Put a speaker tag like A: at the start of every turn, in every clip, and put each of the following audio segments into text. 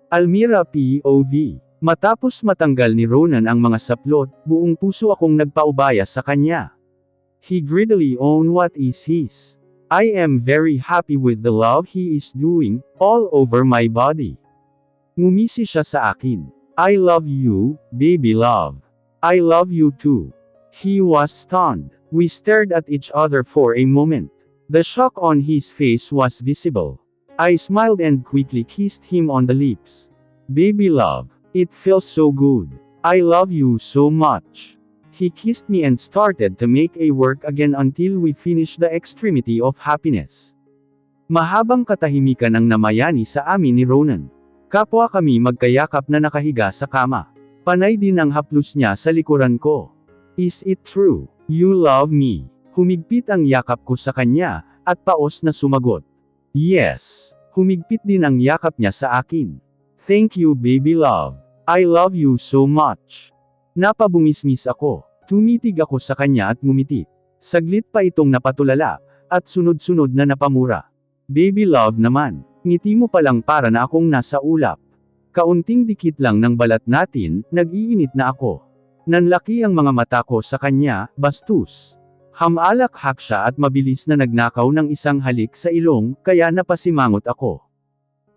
A: Almira POV. Matapos matanggal ni Ronan ang mga saplot, buong puso akong nagpaubaya sa kanya. He greedily owned what is his. I am very happy with the love he is doing, all over my body. Ngumisi siya sa akin. I love you, baby love. I love you too. He was stunned. We stared at each other for a moment. The shock on his face was visible. I smiled and quickly kissed him on the lips. Baby love. It feels so good. I love you so much. He kissed me and started to make a work again until we finished the extremity of happiness. Mahabang katahimikan ang namayani sa amin ni Ronan. Kapwa kami magkayakap na nakahiga sa kama. Panay din ang haplos niya sa likuran ko. Is it true? You love me? Humigpit ang yakap ko sa kanya, at paos na sumagot. Yes. Humigpit din ang yakap niya sa akin. Thank you baby love. I love you so much. Napabungisngis ako. Tumitig ako sa kanya at ngumiti. Saglit pa itong napatulala, at sunod-sunod na napamura. Baby love naman, ngiti mo palang para na akong nasa ulap. Kaunting dikit lang ng balat natin, nag-iinit na ako. Nanlaki ang mga mata ko sa kanya, bastos. Hamalakhak siya at mabilis na nagnakaw ng isang halik sa ilong, kaya napasimangot ako.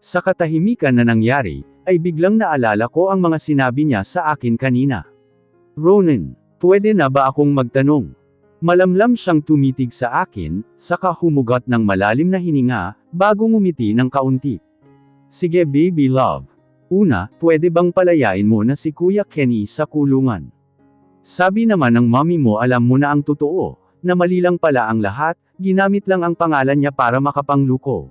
A: Sa katahimikan na nangyari, ay biglang naalala ko ang mga sinabi niya sa akin kanina. Ronan, pwede na ba akong magtanong? Malamlam siyang tumitig sa akin, saka humugot ng malalim na hininga, bago ngumiti ng kaunti. Sige baby love. Una, pwede bang palayain mo na si Kuya Kenny sa kulungan? Sabi naman ng mommy mo alam mo na ang totoo, na mali lang pala ang lahat, ginamit lang ang pangalan niya para makapangluko.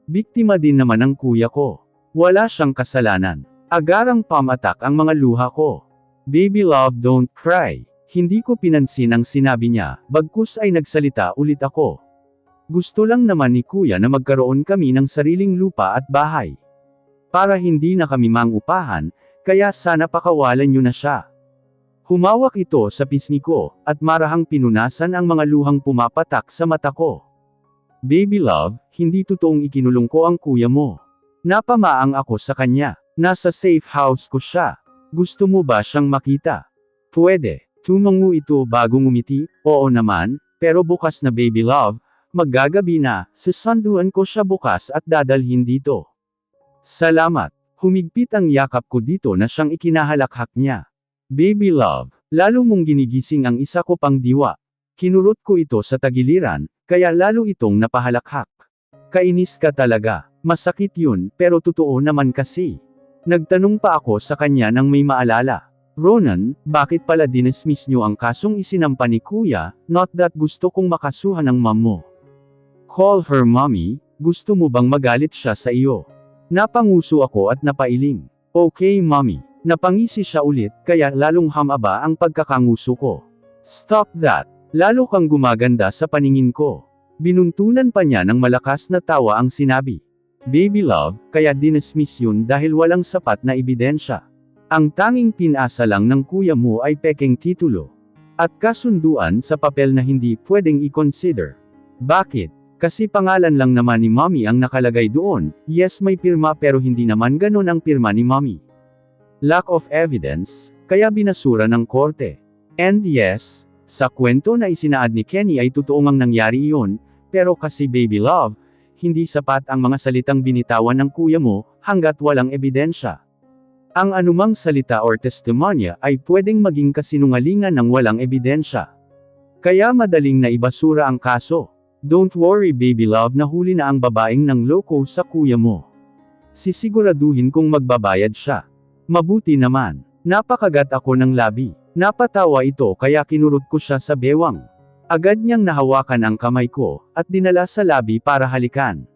A: Biktima din naman ang kuya ko. Wala siyang kasalanan. Agarang pamatak ang mga luha ko. Baby love don't cry. Hindi ko pinansin ang sinabi niya, bagkus ay nagsalita ulit ako. Gusto lang naman ni kuya na magkaroon kami ng sariling lupa at bahay. Para hindi na kami mangupahan, kaya sana pakawalan niyo na siya. Humawak ito sa pisngi ko, at marahang pinunasan ang mga luhang pumapatak sa mata ko. Baby love, hindi totoong ikinulong ko ang kuya mo. Napamaang ako sa kanya. Nasa safe house ko siya. Gusto mo ba siyang makita? Pwede. Tumango ito bago ngumiti, oo naman, pero bukas na baby love, maggagabi na, sasanduan ko siya bukas at dadalhin dito. Salamat. Humigpit ang yakap ko dito na siyang ikinahalakhak niya. Baby love, lalo mong ginigising ang isa ko pang diwa. Kinurot ko ito sa tagiliran, kaya lalo itong napahalakhak. Kainis ka talaga. Masakit yun, pero totoo naman kasi. Nagtanong pa ako sa kanya nang may maalala. Ronan, bakit pala dinismiss niyo ang kasong isinampa ni kuya, not that gusto kong makasuhan ng mom mo. Call her mommy, gusto mo bang magalit siya sa iyo? Napanguso ako at napailing. Okay mommy. Napangisi siya ulit, kaya lalong hamaba ang pagkakanguso ko. Stop that. Lalo kang gumaganda sa paningin ko. Binuntunan pa niya ng malakas na tawa ang sinabi. Baby love, kaya dinismiss yun dahil walang sapat na ebidensya. Ang tanging pinasa lang ng kuya mo ay pekeng titulo. At kasunduan sa papel na hindi pwedeng i-consider. Bakit? Kasi pangalan lang naman ni mommy ang nakalagay doon, yes may pirma pero hindi naman ganon ang pirma ni mommy. Lack of evidence, kaya binasura ng korte. And yes, sa kwento na isinaad ni Kenny ay totoo ngang nangyari iyon, pero kasi baby love, hindi sapat ang mga salitang binitawan ng kuya mo, hanggat walang ebidensya. Ang anumang salita or testimonya ay pwedeng maging kasinungalingan ng walang ebidensya. Kaya madaling na ibasura ang kaso. Don't worry baby love na huli na ang babaeng ng loko sa kuya mo. Sisiguraduhin kong magbabayad siya. Mabuti naman. Napakagat ako ng labi. Napatawa ito kaya kinurot ko siya sa bewang. Agad niyang nahawakan ang kamay ko, at dinala sa labi para halikan.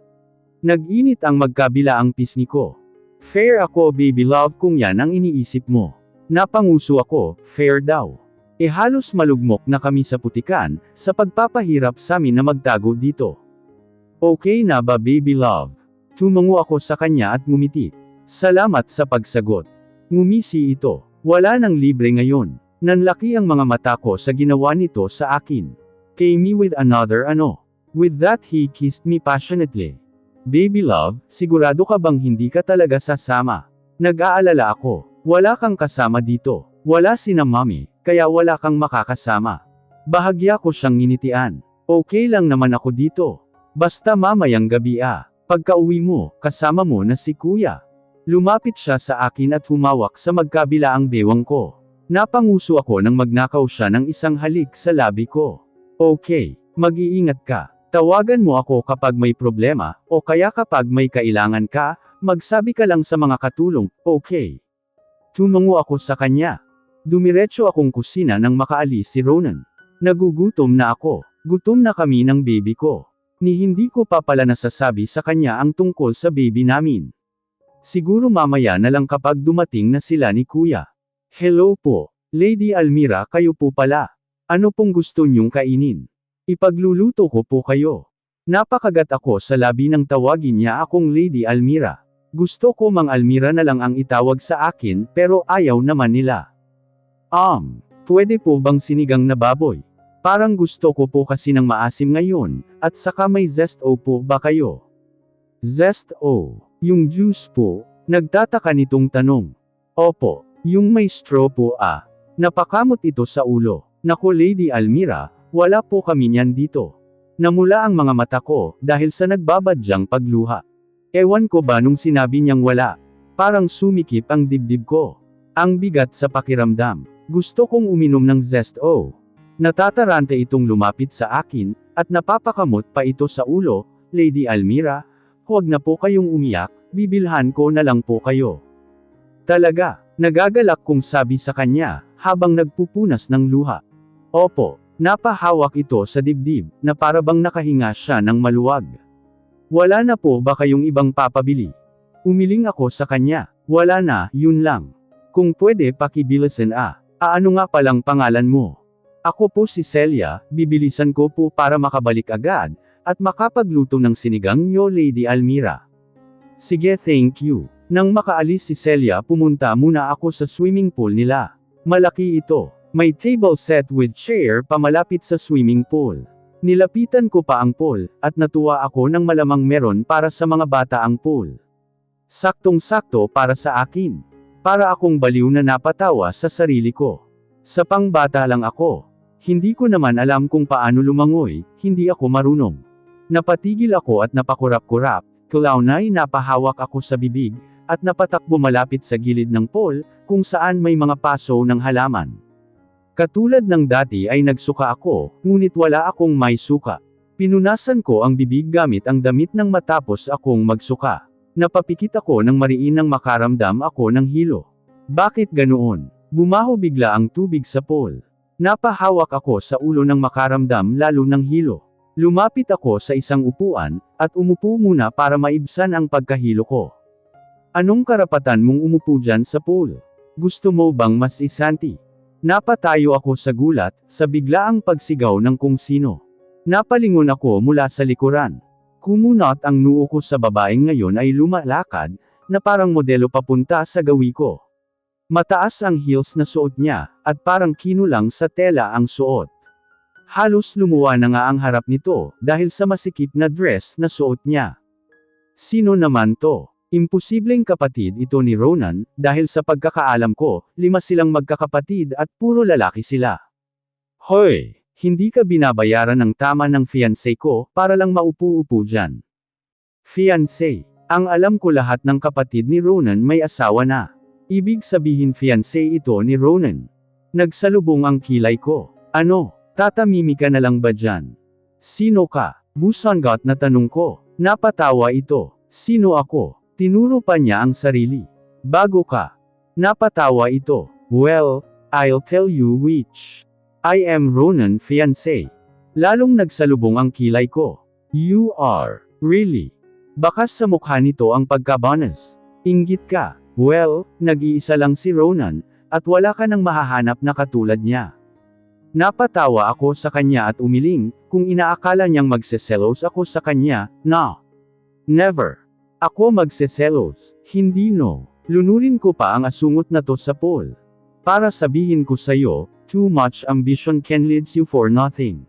A: Nag-init ang magkabila ang pisngi ko. Fair ako baby love kung yan ang iniisip mo. Napanguso ako, fair daw. Halos malugmok na kami sa putikan, sa pagpapahirap sa amin na magtago dito. Okay na ba baby love? Tumango ako sa kanya at ngumiti. Salamat sa pagsagot. Ngumisi ito. Wala nang libre ngayon. Nanlaki ang mga mata ko sa ginawa nito sa akin. Came me with another ano. With that he kissed me passionately. Baby love, sigurado ka bang hindi ka talaga sasama? Nag-aalala ako. Wala kang kasama dito. Wala sina Mommy, kaya wala kang makakasama. Bahagya ko siyang nginitian. Okay lang naman ako dito. Basta mamayang gabi Pagka-uwi mo, kasama mo na si Kuya. Lumapit siya sa akin at humawak sa magkabilaang bewang ko. Napanguso ako nang magnakaw siya ng isang halik sa labi ko. Okay, mag-iingat ka. Tawagan mo ako kapag may problema, o kaya kapag may kailangan ka, magsabi ka lang sa mga katulong, okay? Tumango ako sa kanya. Dumiretso akong kusina nang makaalis si Ronan. Nagugutom na ako. Gutom na kami ng baby ko. Ni hindi ko pa pala nasasabi sa kanya ang tungkol sa baby namin. Siguro mamaya na lang kapag dumating na sila ni Kuya. Hello po, Lady Almira, kayo po pala. Ano pong gusto niyong kainin? Ipagluluto ko po kayo. Napakagat ako sa labi nang tawagin niya akong Lady Almira. Gusto ko Mang Almira na lang ang itawag sa akin, pero ayaw naman nila. Pwede po bang sinigang na baboy? Parang gusto ko po kasi ng maasim ngayon, at saka may zest o po ba kayo? Zest o, yung juice po, nagtataka nitong tanong. Opo, yung may straw po Napakamot ito sa ulo. Naku Lady Almira, wala po kami niyan dito. Namula ang mga mata ko, dahil sa nagbabadyang pagluha. Ewan ko ba nung sinabi niyang wala. Parang sumikip ang dibdib ko. Ang bigat sa pakiramdam. Gusto kong uminom ng zest o. Natatarante itong lumapit sa akin, at napapakamot pa ito sa ulo. Lady Almira, huwag na po kayong umiyak, bibilhan ko na lang po kayo. Talaga, nagagalak kong sabi sa kanya, habang nagpupunas ng luha. Opo, napahawak ito sa dibdib, na parabang nakahinga siya ng maluwag. Wala na po ba kayong ibang papabili? Umiling ako sa kanya, wala na, yun lang. Kung pwede pakibilisan Ano nga palang pangalan mo? Ako po si Celia, bibilisan ko po para makabalik agad, at makapagluto ng sinigang nyo Lady Almira. Sige thank you. Nang makaalis si Celia pumunta muna ako sa swimming pool nila. Malaki ito. May table set with chair pamalapit sa swimming pool. Nilapitan ko pa ang pool, at natuwa ako nang malamang meron para sa mga bata ang pool. Saktong-sakto para sa akin. Para akong baliw na napatawa sa sarili ko. Sa pangbata lang ako. Hindi ko naman alam kung paano lumangoy, hindi ako marunong. Napatigil ako at napakurap-kurap, kulaunay napahawak ako sa bibig, at napatakbo malapit sa gilid ng pool, kung saan may mga paso ng halaman. Katulad ng dati ay nagsuka ako, ngunit wala akong may suka. Pinunasan ko ang bibig gamit ang damit nang matapos akong magsuka. Napapikit ako nang mariin nang makaramdam ako ng hilo. Bakit ganoon? Bumaho bigla ang tubig sa pool. Napahawak ako sa ulo nang makaramdam lalo ng hilo. Lumapit ako sa isang upuan, at umupo muna para maibsan ang pagkahilo ko. Anong karapatan mong umupo dyan sa pool? Gusto mo bang mas isanti? Napatayo ako sa gulat, sa biglaang pagsigaw ng kung sino. Napalingon ako mula sa likuran. Kumunot ang noo ko sa babaeng ngayon ay lumalakad, na parang modelo papunta sa gawi ko. Mataas ang heels na suot niya, at parang kinulang sa tela ang suot. Halos lumuwa na nga ang harap nito, dahil sa masikip na dress na suot niya. Sino naman to? Imposibleng kapatid ito ni Ronan, dahil sa pagkakaalam ko, 5 silang magkakapatid at puro lalaki sila. Hoy! Hindi ka binabayaran ng tama ng fiancé ko, para lang maupo-upo dyan. Fiancé. Ang alam ko lahat ng kapatid ni Ronan may asawa na. Ibig sabihin fiancé ito ni Ronan. Nagsalubong ang kilay ko. Ano? Tatamimi ka na lang ba dyan? Sino ka? Busangot na tanong ko. Napatawa ito. Sino ako? Tinuro pa niya ang sarili. Bago ka. Napatawa ito. Well, I'll tell you which. I am Ronan fiancé. Lalong nagsalubong ang kilay ko. You are. Really? Bakas sa mukha nito ang pagkabanas. Inggit ka. Well, nag-iisa lang si Ronan, at wala ka nang mahahanap na katulad niya. Napatawa ako sa kanya at umiling, kung inaakala niyang magseselos ako sa kanya, no. Never. Ako magseselos. Hindi no. Lunurin ko pa ang asungot na to sa pool. Para sabihin ko sa'yo, too much ambition can leads you for nothing.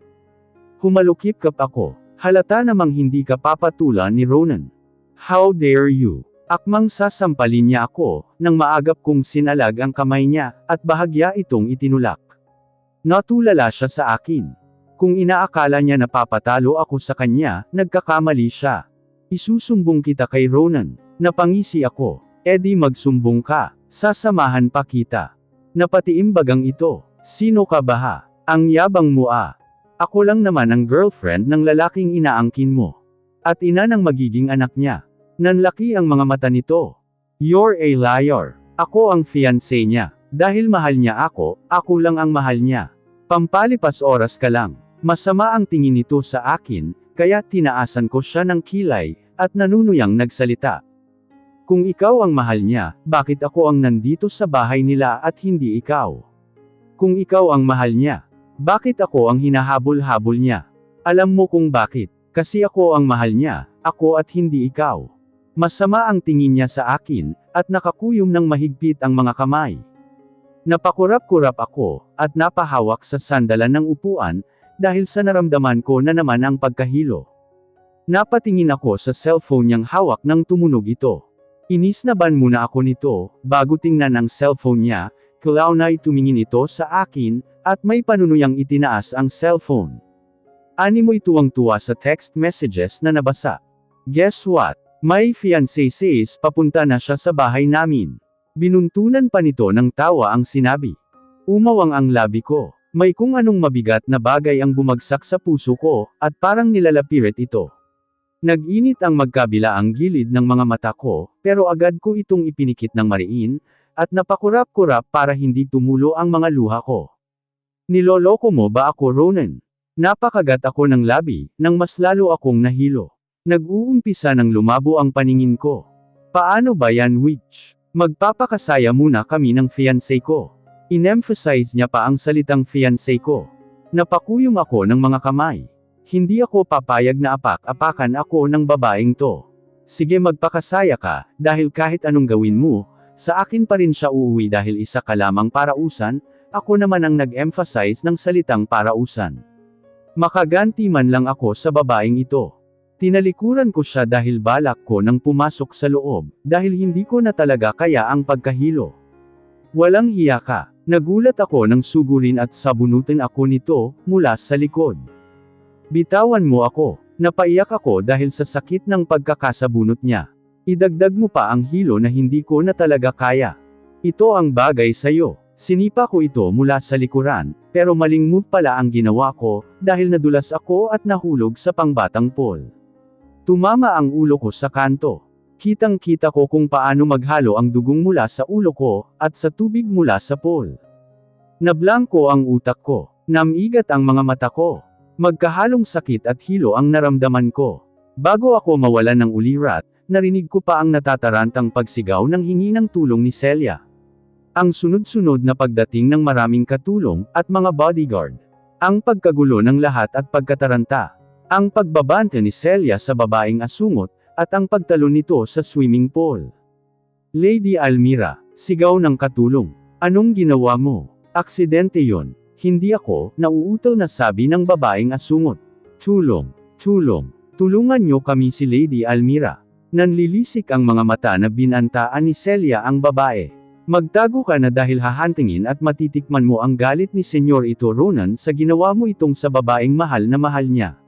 A: Humalukip-kap ako. Halata namang hindi ka papatulan ni Ronan. How dare you? Akmang sasampalin niya ako, nang maagap kong sinalag ang kamay niya, at bahagya itong itinulak. Natulala siya sa akin. Kung inaakala niya na papatalo ako sa kanya, nagkakamali siya. Isusumbong kita kay Ronan. Napangisi ako. Edi magsumbong ka, sasamahan pa kita. Napatiimbagang ito. Sino ka ba ha? Ang yabang mo ah. Ako lang naman ang girlfriend ng lalaking inaangkin mo. At ina ng magiging anak niya. Nanlaki ang mga mata nito. You're a liar. Ako ang fiancé niya. Dahil mahal niya ako lang ang mahal niya. Pampalipas oras ka lang. Masama ang tingin nito sa akin, kaya tinaasan ko siya ng kilay, at nanunuyang nagsalita. Kung ikaw ang mahal niya, bakit ako ang nandito sa bahay nila at hindi ikaw? Kung ikaw ang mahal niya, bakit ako ang hinahabol-habol niya? Alam mo kung bakit? Kasi ako ang mahal niya, ako at hindi ikaw. Masama ang tingin niya sa akin, at nakakuyom ng mahigpit ang mga kamay. Napakurap-kurap ako, at napahawak sa sandalan ng upuan, dahil sa naramdaman ko na naman ang pagkahilo. Napatingin ako sa cellphone niyang hawak nang tumunog ito. Inisnaban muna ako nito, bago tingnan ang cellphone niya, kalaunay tumingin ito sa akin, at may panunuyang itinaas ang cellphone. Animoy tuwang-tuwa sa text messages na nabasa. Guess what? My fiancé says papunta na siya sa bahay namin. Binuntunan pa nito ng tawa ang sinabi. Umawang ang labi ko. May kung anong mabigat na bagay ang bumagsak sa puso ko, at parang nilalapirit ito. Nag-init ang magkabilaang gilid ng mga mata ko, pero agad ko itong ipinikit ng mariin, at napakurap-kurap para hindi tumulo ang mga luha ko. Niloloko mo ba ako, Ronan? Napakagat ako ng labi, nang mas lalo akong nahilo. Nag-uumpisa ng lumabo ang paningin ko. Paano ba yan, witch? Magpapakasaya muna kami ng fiancé ko. In-emphasize niya pa ang salitang fiancé ko. Napakuyom ako ng mga kamay. Hindi ako papayag na apak-apakan ako ng babaeng to. Sige magpakasaya ka, dahil kahit anong gawin mo, sa akin pa rin siya uuwi dahil isa ka lamang parausan, ako naman ang nag-emphasize ng salitang parausan. Makaganti man lang ako sa babaeng ito. Tinalikuran ko siya dahil balak ko nang pumasok sa loob, dahil hindi ko na talaga kaya ang pagkahilo. Walang hiya ka. Nagulat ako nang sugurin at sabunutin ako nito, mula sa likod. Bitawan mo ako. Napaiyak ako dahil sa sakit ng pagkakasabunot niya. Idagdag mo pa ang hilo na hindi ko na talaga kaya. Ito ang bagay sa'yo. Sinipa ko ito mula sa likuran, pero maling move pala ang ginawa ko, dahil nadulas ako at nahulog sa pangbatang pool. Tumama ang ulo ko sa kanto. Kitang-kita ko kung paano maghalo ang dugong mula sa ulo ko, at sa tubig mula sa pool. Nablangko ang utak ko. Namigat ang mga mata ko. Magkahalong sakit at hilo ang naramdaman ko. Bago ako mawalan ng ulirat, narinig ko pa ang natatarantang pagsigaw ng hingi ng tulong ni Celia. Ang sunod-sunod na pagdating ng maraming katulong, at mga bodyguard. Ang pagkagulo ng lahat at pagkataranta. Ang pagbabante ni Celia sa babaeng asungot, at ang pagtalon nito sa swimming pool. Lady Almira, sigaw ng katulong. Anong ginawa mo? Aksidente yon. Hindi ako, nauutal na sabi ng babaeng asungot. Tulong, tulong, tulungan niyo kami si Lady Almira. Nanlilisik ang mga mata na binantaan ni Celia ang babae. Magtago ka na dahil hahantingin at matitikman mo ang galit ni Senyor ito Ronan sa ginawa mo itong sa babaeng mahal na mahal niya.